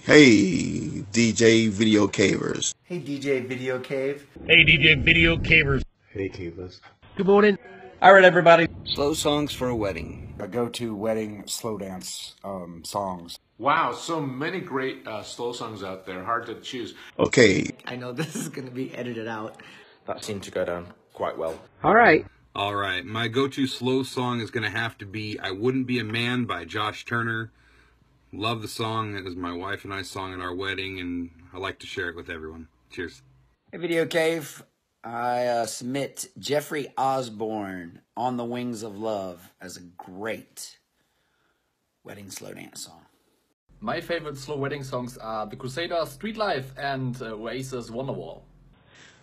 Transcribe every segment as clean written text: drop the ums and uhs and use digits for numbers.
Hey, DJ Video Cavers. Hey, DJ Video Cave. Hey, DJ Video Cavers. Hey, Cavers. Good morning. All right, everybody. Slow songs for a wedding. A go-to wedding slow dance songs. Wow, so many great slow songs out there. Hard to choose. Okay. I know this is going to be edited out. That seemed to go down quite well. All right. All right, my go-to slow song is going to have to be I Wouldn't Be a Man by Josh Turner. Love the song. It was my wife and I's song at our wedding, and I like to share it with everyone. Cheers. Hey, Video Cave. I submit Jeffrey Osborne, On the Wings of Love, as a great wedding slow dance song. My favorite slow wedding songs are The Crusaders, Street Life, and Oasis Wonderwall.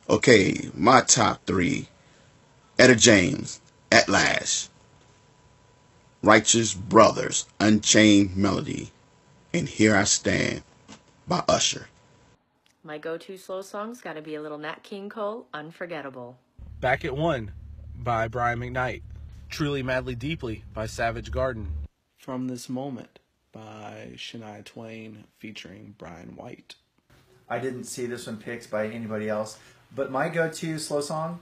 Okay, my top three. Etta James, At Last. Righteous Brothers, Unchained Melody. And Here I Stand by Usher. My go-to slow song's got to be a little Nat King Cole, Unforgettable. Back at One by Brian McKnight. Truly Madly Deeply by Savage Garden. From This Moment by Shania Twain featuring Brian White. I didn't see this one picked by anybody else, but my go-to slow song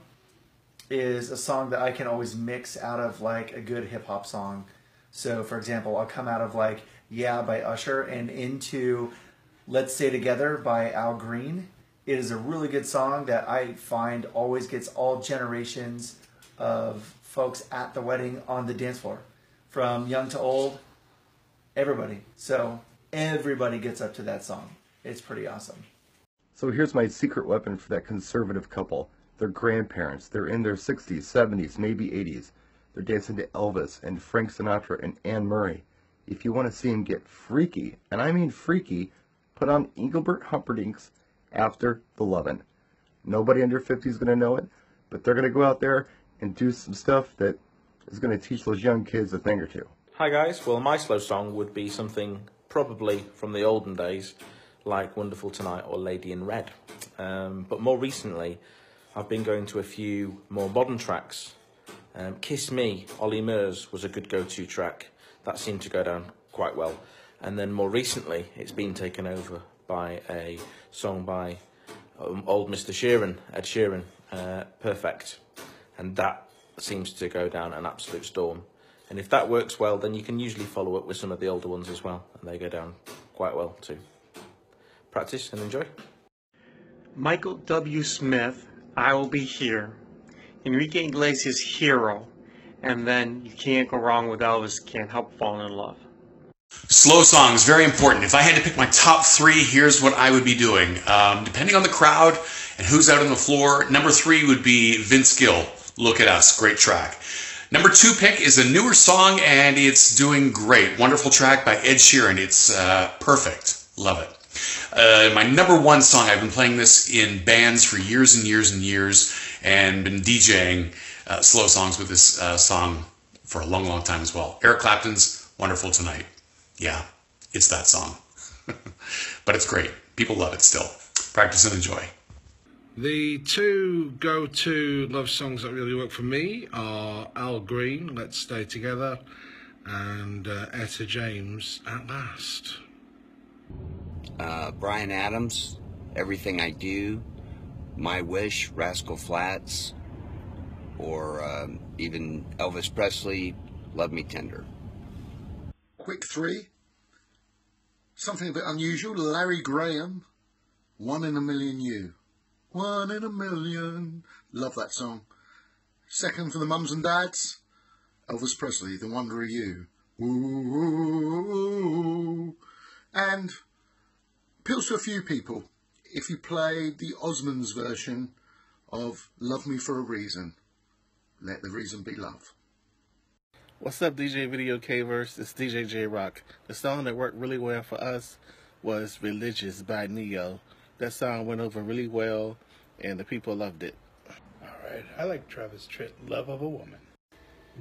is a song that I can always mix out of like a good hip-hop song. So, for example, I'll come out of like Yeah by Usher and into Let's Stay Together by Al Green. It is a really good song that I find always gets all generations of folks at the wedding on the dance floor. From young to old, everybody. So everybody gets up to that song. It's pretty awesome. So here's my secret weapon for that conservative couple. They're grandparents. They're in their 60s, 70s, maybe 80s. They're dancing to Elvis and Frank Sinatra and Anne Murray. If you want to see them get freaky, and I mean freaky, put on Engelbert Humperdinck's After the Lovin'. Nobody under 50 is going to know it, but they're going to go out there and do some stuff that is going to teach those young kids a thing or two. Hi guys, well my slow song would be something probably from the olden days, like Wonderful Tonight or Lady in Red. But more recently, I've been going to a few more modern tracks. Kiss Me, Ollie Murs was a good go-to track. That seemed to go down quite well. And then more recently, it's been taken over by a song by old Mr. Sheeran, Ed Sheeran, Perfect. And that seems to go down an absolute storm. And if that works well, then you can usually follow up with some of the older ones as well. And they go down quite well too. Practice and enjoy. Michael W. Smith, I Will Be Here. Enrique Iglesias, Hero. And then you can't go wrong with Elvis, Can't Help Falling in Love. Slow songs, very important. If I had to pick my top three, here's what I would be doing. Depending on the crowd and who's out on the floor, number 3 would be Vince Gill, Look at Us, great track. Number 2 pick is a newer song, and it's doing great. Wonderful track by Ed Sheeran. It's perfect. Love it. My number 1 song, I've been playing this in bands for years and years and years, and been DJing slow songs with this song for a long, long time as well. Eric Clapton's Wonderful Tonight. Yeah, it's that song. But it's great. People love it still. Practice and enjoy. The two go-to love songs that really work for me are Al Green, Let's Stay Together, and Etta James, At Last. Bryan Adams, Everything I Do, My Wish, Rascal Flatts, or even Elvis Presley, Love Me Tender. Quick 3. Something a bit unusual, Larry Graham, One in a Million You. 1 in a million. Love that song. Second for the mums and dads, Elvis Presley, The Wonder of You. Ooh. And appeals to a few people if you play the Osmonds version of Love Me for a Reason. Let the reason be love. What's up, DJ Video Cavers? It's DJ J Rock. The song that worked really well for us was Religious by Neo. That song went over really well, and the people loved it. All right. I like Travis Tritt, Love of a Woman.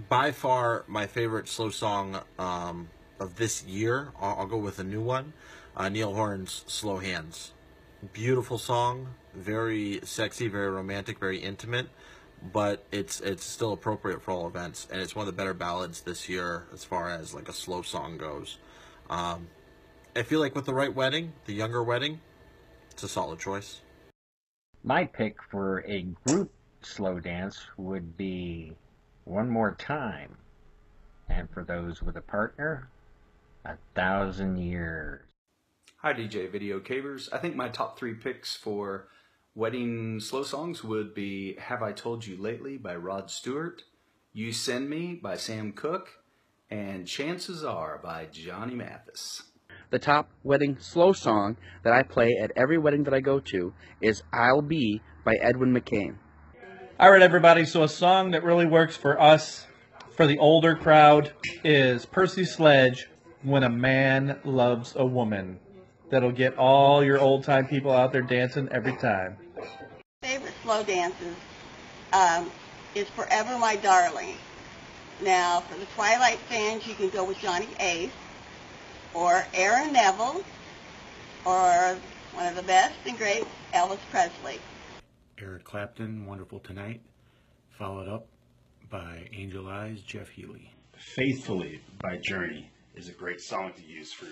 By far, my favorite slow song of this year, I'll go with a new one, Neil Horan's Slow Hands. Beautiful song, very sexy, very romantic, very intimate, but it's still appropriate for all events, and it's one of the better ballads this year as far as like a slow song goes. I feel like with the right wedding, the younger wedding, it's a solid choice. My pick for a group slow dance would be One More Time. And for those with a partner, 1,000 Years. Hi DJ Video Cavers. I think my top 3 picks for wedding slow songs would be Have I Told You Lately by Rod Stewart, You Send Me by Sam Cooke, and Chances Are by Johnny Mathis. The top wedding slow song that I play at every wedding that I go to is I'll Be by Edwin McCain. All right, everybody, so a song that really works for us, for the older crowd, is Percy Sledge, When a Man Loves a Woman. That'll get all your old-time people out there dancing every time. Favorite slow dances is Forever My Darling. Now, for the Twilight fans, you can go with Johnny Ace, or Aaron Neville, or one of the best and great, Elvis Presley. Eric Clapton, Wonderful Tonight, followed up by Angel Eyes, Jeff Healey. Faithfully by Journey is a great song to use for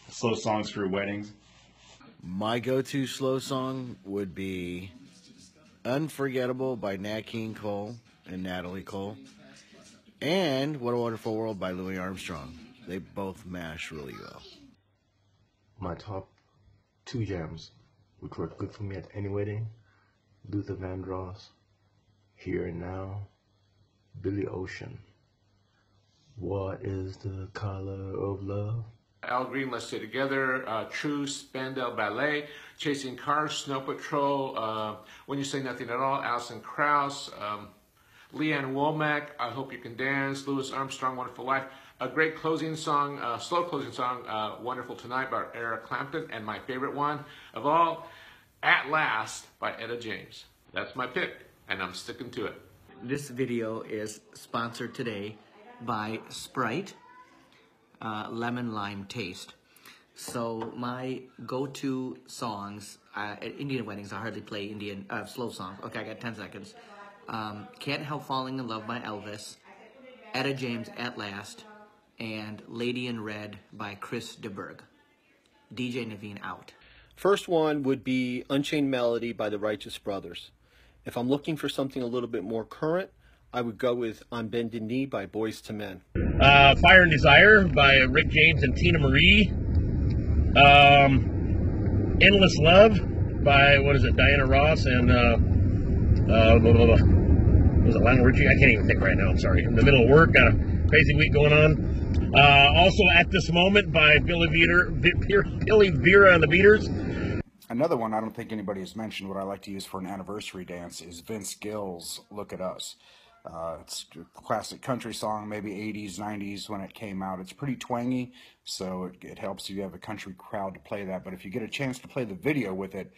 slow songs for weddings. My go-to slow song would be Unforgettable by Nat King Cole and Natalie Cole, and What a Wonderful World by Louis Armstrong. They both mash really well. My top 2 jams, which work good for me at any wedding: Luther Vandross, Here and Now, Billy Ocean, What is the Color of Love? Al Green, Let's Stay Together, True, Spandau Ballet, Chasing Cars, Snow Patrol, When You Say Nothing at All, Alison Krauss, Leanne Womack, I Hope You Can Dance, Louis Armstrong, Wonderful Life. A great closing song, slow closing song, Wonderful Tonight by Eric Clapton, and my favorite one of all, At Last by Etta James. That's my pick, and I'm sticking to it. This video is sponsored today by Sprite, Lemon Lime Taste. So my go-to songs at Indian weddings, I hardly play Indian slow songs. Okay, I got 10 seconds. Can't Help Falling in Love by Elvis, Etta James, At Last, and Lady in Red by Chris DeBerg. DJ Naveen out. First one would be Unchained Melody by the Righteous Brothers. If I'm looking for something a little bit more current, I would go with On Bended Knee by Boyz II Men. Fire and Desire by Rick James and Tina Marie. Endless Love by, Diana Ross and, was it Lionel Richie? I can't even think right now, I'm sorry. In the middle of work, crazy week going on. Also At This Moment by Billy Vera and the Beaters. Another one I don't think anybody has mentioned, what I like to use for an anniversary dance, is Vince Gill's Look at Us. It's a classic country song, maybe 80s, 90s when it came out. It's pretty twangy, so it helps if you have a country crowd to play that. But if you get a chance to play the video with it,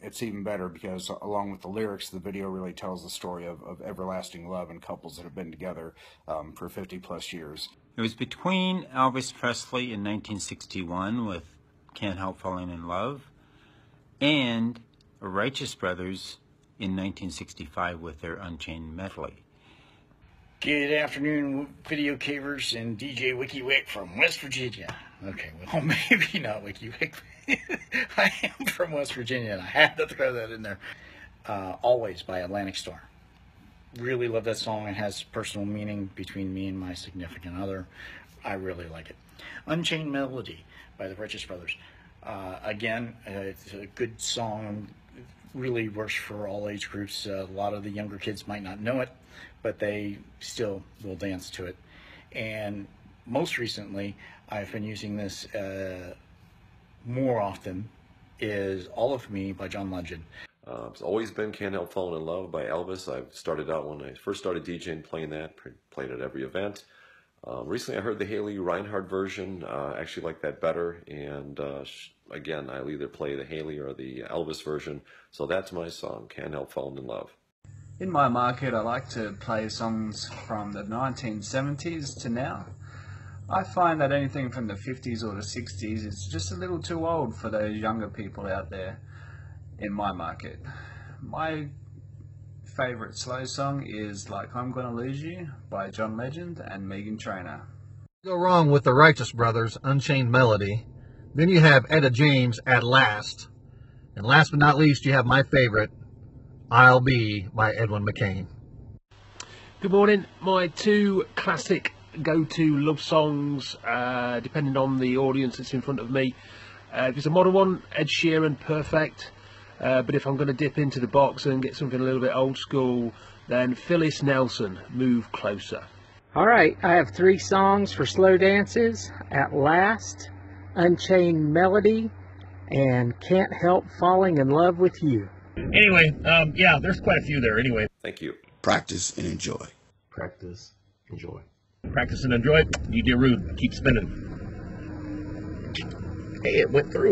it's even better, because along with the lyrics, the video really tells the story of everlasting love and couples that have been together for 50 plus years. It was between Elvis Presley in 1961 with Can't Help Falling in Love and Righteous Brothers in 1965 with their Unchained Medley. Good afternoon, Video Cavers and DJ Wikki Wick from West Virginia. Okay, well, maybe not Wikki Wick. I am from West Virginia, and I had to throw that in there. Always by Atlantic Star. Really love that song. It has personal meaning between me and my significant other. I really like it. Unchained Melody by the Righteous Brothers. Again, it's a good song. Really works for all age groups. A lot of the younger kids might not know it, but they still will dance to it. And most recently, I've been using this more often, is All of Me by John Legend. It's always been Can't Help Falling in Love by Elvis. I started out when I first started DJing playing that, played at every event. Recently I heard the Haley Reinhardt version. I actually like that better, and again, I'll either play the Haley or the Elvis version. So that's my song, Can't Help Falling in Love. In my market, I like to play songs from the 1970s to now. I find that anything from the 50s or the 60s is just a little too old for those younger people out there in my market. My favorite slow song is Like I'm Gonna Lose You by John Legend and Meghan Trainor. Go wrong with the Righteous Brothers' Unchained Melody Then you have Etta James, At Last. And last but not least, you have my favorite, I'll Be by Edwin McCain. Good morning. My two classic go-to love songs, depending on the audience that's in front of me. If it's a modern one, Ed Sheeran, Perfect. But if I'm going to dip into the box and get something a little bit old school, then Phyllis Nelson, Move Closer. All right, I have three songs for slow dances: At Last, Unchained Melody, and Can't Help Falling in Love with You. Anyway, yeah, there's quite a few there anyway. Thank you. Practice and enjoy. Practice, enjoy. Practice and enjoy. You do rude. Keep spinning. Hey, it went through.